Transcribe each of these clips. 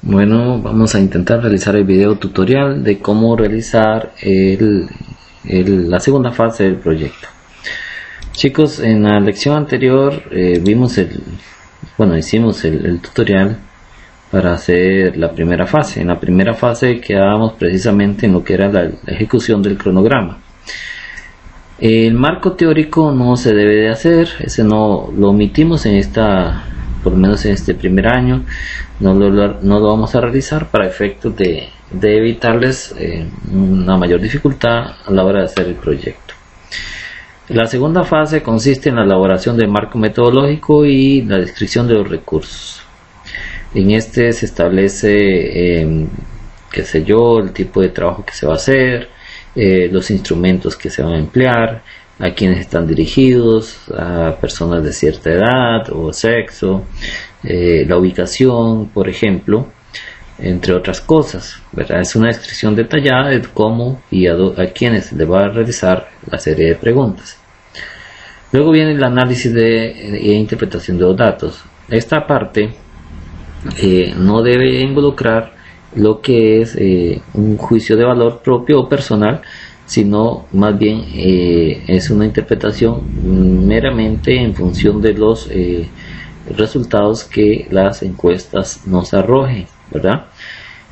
Bueno, vamos a intentar realizar el video tutorial de cómo realizar la segunda fase del proyecto. Chicos, en la lección anterior hicimos el tutorial para hacer la primera fase. En la primera fase quedábamos precisamente en lo que era la ejecución del cronograma. El marco teórico no se debe de hacer, ese no lo omitimos por lo menos en este primer año. No lo vamos a realizar para efectos de evitarles una mayor dificultad a la hora de hacer el proyecto. La segunda fase consiste en la elaboración del marco metodológico y la descripción de los recursos. En este se establece, el tipo de trabajo que se va a hacer, los instrumentos que se van a emplear, a quienes están dirigidos, a personas de cierta edad o sexo, la ubicación, por ejemplo, entre otras cosas, ¿verdad? Es una descripción detallada de cómo y a quienes le va a realizar la serie de preguntas. Luego viene el análisis e interpretación de los datos. Esta parte no debe involucrar lo que es un juicio de valor propio o personal, sino más bien es una interpretación meramente en función de los resultados que las encuestas nos arrojen, ¿verdad?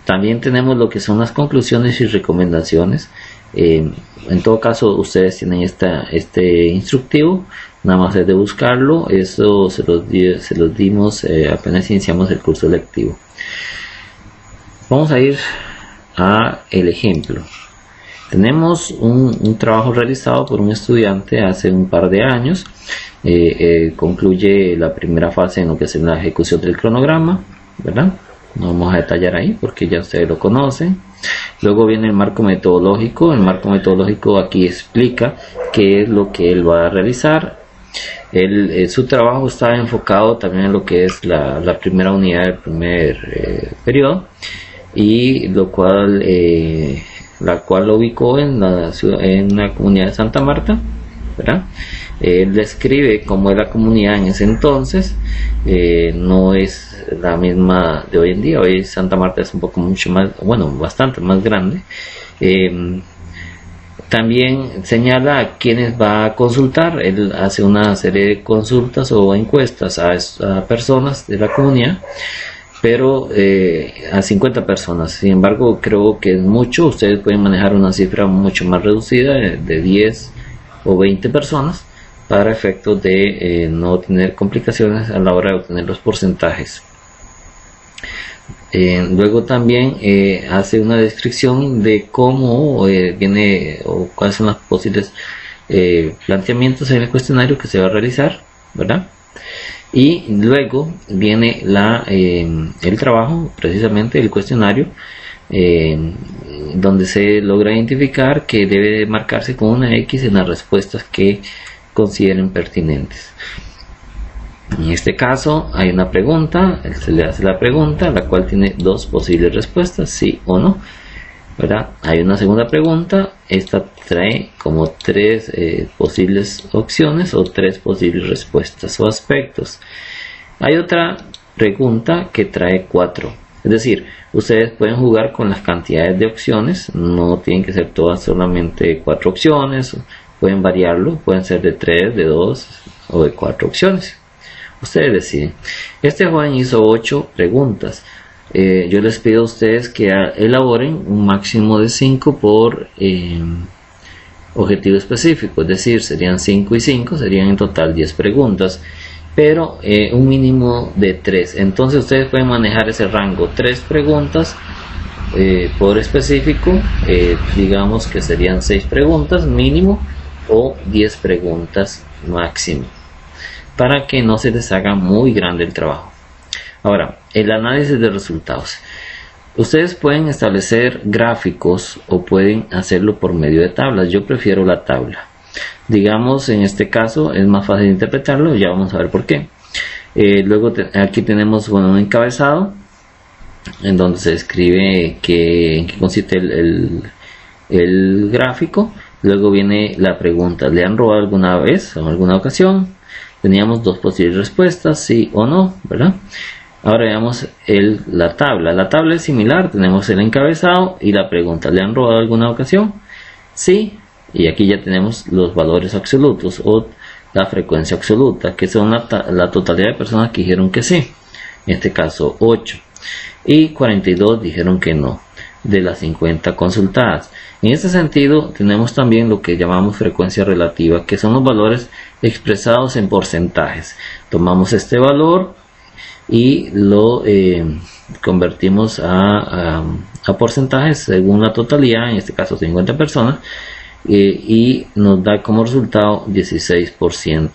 También tenemos lo que son las conclusiones y recomendaciones. En todo caso, ustedes tienen este instructivo, nada más es de buscarlo. Eso se los dimos apenas iniciamos el curso lectivo. Vamos a ir a el ejemplo. Tenemos un trabajo realizado por un estudiante hace un par de años. Concluye la primera fase en lo que es la ejecución del cronograma, ¿verdad? No vamos a detallar ahí porque ya ustedes lo conocen. Luego viene el marco metodológico. El marco metodológico aquí explica qué es lo que él va a realizar. Su trabajo está enfocado también en lo que es la primera unidad del primer periodo, y la cual lo ubicó en la comunidad de Santa Marta, ¿verdad? Él describe cómo es la comunidad en ese entonces. No es la misma de hoy en día. Hoy Santa Marta es un poco bastante más grande. También señala a quienes va a consultar. Él hace una serie de consultas o encuestas a personas de la comunidad, pero a 50 personas. Sin embargo, creo que es mucho. Ustedes pueden manejar una cifra mucho más reducida de 10 o 20 personas para efectos de no tener complicaciones a la hora de obtener los porcentajes. Luego también hace una descripción de cómo viene o cuáles son los posibles planteamientos en el cuestionario que se va a realizar, ¿verdad? Y luego viene el trabajo, precisamente el cuestionario, donde se logra identificar que debe marcarse con una X en las respuestas que consideren pertinentes. En este caso hay una pregunta, se le hace la pregunta, la cual tiene dos posibles respuestas, sí o no, ¿verdad? Hay una segunda pregunta, esta trae como tres posibles opciones o tres posibles respuestas o aspectos. Hay otra pregunta que trae 4, es decir, ustedes pueden jugar con las cantidades de opciones, no tienen que ser todas solamente 4 opciones, pueden variarlo, pueden ser de 3, de 2 o de 4 opciones. Ustedes deciden. Este joven hizo 8 preguntas. Yo les pido a ustedes que elaboren un máximo de 5 por objetivo específico, es decir, serían 5 y 5, serían en total 10 preguntas, pero un mínimo de 3. Entonces ustedes pueden manejar ese rango, 3 preguntas por específico, digamos que serían 6 preguntas mínimo o 10 preguntas máximo, para que no se les haga muy grande el trabajo. Ahora, el análisis de resultados. Ustedes pueden establecer gráficos o pueden hacerlo por medio de tablas. Yo prefiero la tabla. Digamos, en este caso es más fácil de interpretarlo, ya vamos a ver por qué. Luego aquí tenemos un encabezado en donde se escribe en qué consiste el gráfico. Luego viene la pregunta: ¿le han robado alguna vez o en alguna ocasión? Teníamos dos posibles respuestas, sí o no, ¿verdad? Ahora veamos la tabla. La tabla es similar, tenemos el encabezado y la pregunta: ¿le han robado alguna ocasión? Sí, y aquí ya tenemos los valores absolutos o la frecuencia absoluta, que son la totalidad de personas que dijeron que sí. En este caso 8, y 42 dijeron que no, de las 50 consultadas. En este sentido tenemos también lo que llamamos frecuencia relativa, que son los valores expresados en porcentajes. Tomamos este valor y lo convertimos a porcentajes según la totalidad, en este caso 50 personas, y nos da como resultado 16%.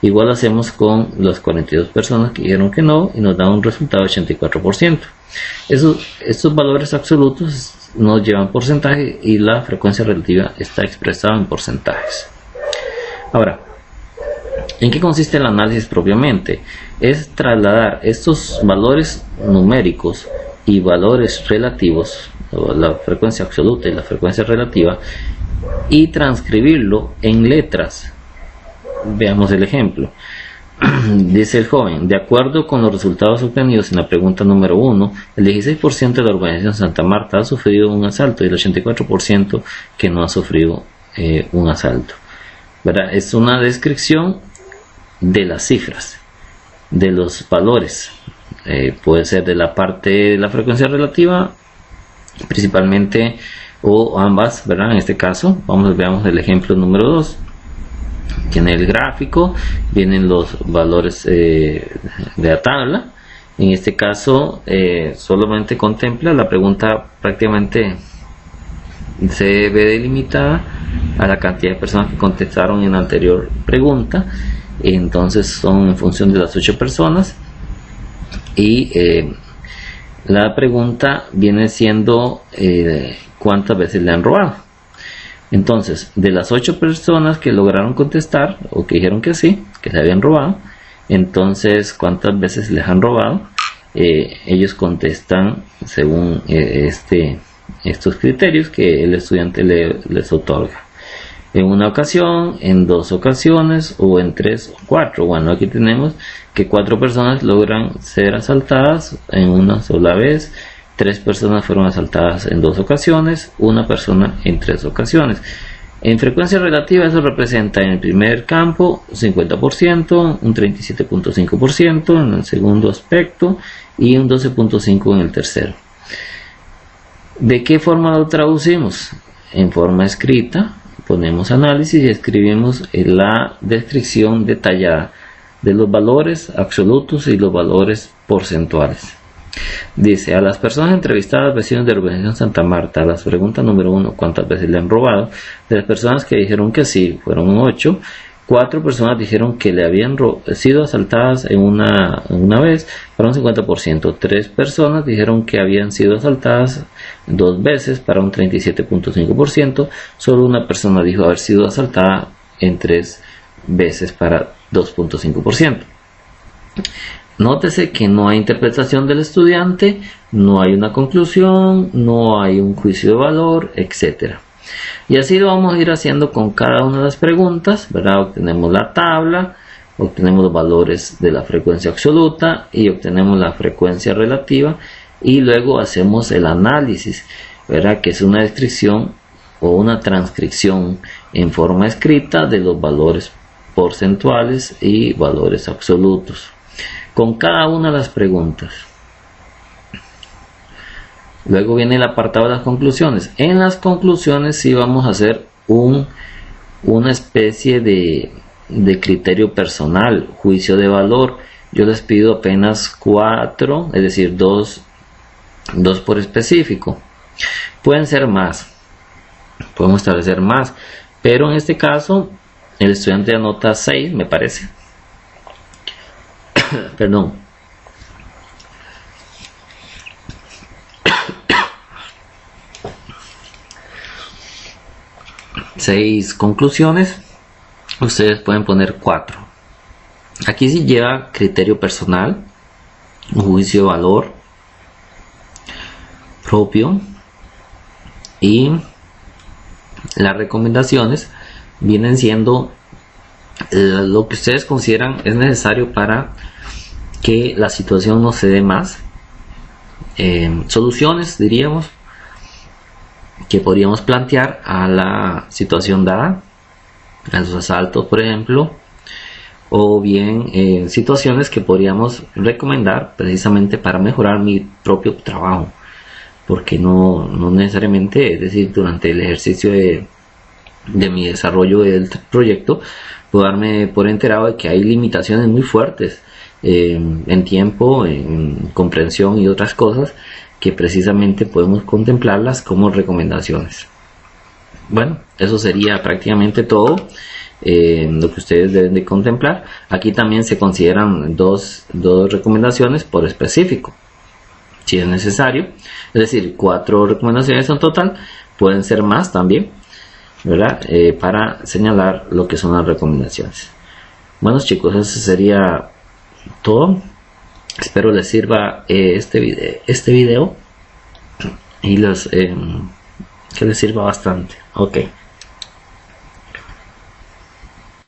Igual hacemos con las 42 personas que dijeron que no y nos da un resultado de 84%. Estos valores absolutos nos llevan porcentaje y la frecuencia relativa está expresada en porcentajes. Ahora, ¿en qué consiste el análisis propiamente? Es trasladar estos valores numéricos y valores relativos, la frecuencia absoluta y la frecuencia relativa, y transcribirlo en letras. Veamos el ejemplo. Dice el joven: de acuerdo con los resultados obtenidos en la pregunta número 1, el 16% de la urbanización Santa Marta ha sufrido un asalto y el 84% que no ha sufrido un asalto. ¿Verdad? Es una descripción de las cifras, de los valores. Puede ser de la parte de la frecuencia relativa principalmente, o ambas, ¿verdad? En este caso veamos el ejemplo número 2. En el gráfico vienen los valores de la tabla. En este caso solamente contempla la pregunta, prácticamente se ve delimitada a la cantidad de personas que contestaron en la anterior pregunta. Entonces son en función de las 8 personas, y la pregunta viene siendo cuántas veces le han robado. Entonces, de las 8 personas que lograron contestar o que dijeron que sí, que se habían robado, entonces cuántas veces les han robado. Ellos contestan según estos criterios que el estudiante les otorga: en una ocasión, en 2 ocasiones, o en 3 o 4. Bueno, aquí tenemos que 4 personas logran ser asaltadas en una sola vez, 3 personas fueron asaltadas en 2 ocasiones, 1 persona en 3 ocasiones. En frecuencia relativa eso representa en el primer campo 50%, un 37.5% en el segundo aspecto y un 12.5% en el tercero. ¿De qué forma lo traducimos? En forma escrita. Ponemos análisis y escribimos la descripción detallada de los valores absolutos y los valores porcentuales. Dice: a las personas entrevistadas, vecinos de la urbanización Santa Marta, las preguntas número 1, ¿cuántas veces le han robado? De las personas que dijeron que sí, fueron 8. 4 personas dijeron que le habían sido asaltadas en una vez, para un 50%. 3 personas dijeron que habían sido asaltadas 2 veces, para un 37.5%. Solo 1 persona dijo haber sido asaltada en 3 veces, para 2.5%. Nótese que no hay interpretación del estudiante, no hay una conclusión, no hay un juicio de valor, etc. Y así lo vamos a ir haciendo con cada una de las preguntas, ¿verdad? Obtenemos la tabla, obtenemos los valores de la frecuencia absoluta y obtenemos la frecuencia relativa, y luego hacemos el análisis, ¿verdad? Que es una descripción o una transcripción en forma escrita de los valores porcentuales y valores absolutos con cada una de las preguntas. Luego viene el apartado de las conclusiones. En las conclusiones sí vamos a hacer una especie de criterio personal, juicio de valor. Yo les pido apenas 4, es decir, 2 por específico. Pueden ser más, podemos establecer más, pero en este caso el estudiante anota 6, me parece. Perdón. Seis conclusiones. Ustedes pueden poner 4. Aquí sí lleva criterio personal, un juicio de valor propio, y las recomendaciones vienen siendo lo que ustedes consideran es necesario para que la situación no se dé más. Soluciones, diríamos, que podríamos plantear a la situación dada, a los asaltos, por ejemplo, o bien situaciones que podríamos recomendar precisamente para mejorar mi propio trabajo, porque no necesariamente, es decir, durante el ejercicio de mi desarrollo del proyecto, puedo darme por enterado de que hay limitaciones muy fuertes en tiempo, en comprensión y otras cosas que precisamente podemos contemplarlas como recomendaciones. Bueno, eso sería prácticamente todo lo que ustedes deben de contemplar. Aquí también se consideran dos recomendaciones por específico, si es necesario, es decir, 4 recomendaciones en total, pueden ser más también, ¿verdad? Para señalar lo que son las recomendaciones. Bueno, chicos, eso sería todo. Espero les sirva este video y que les sirva bastante. Ok.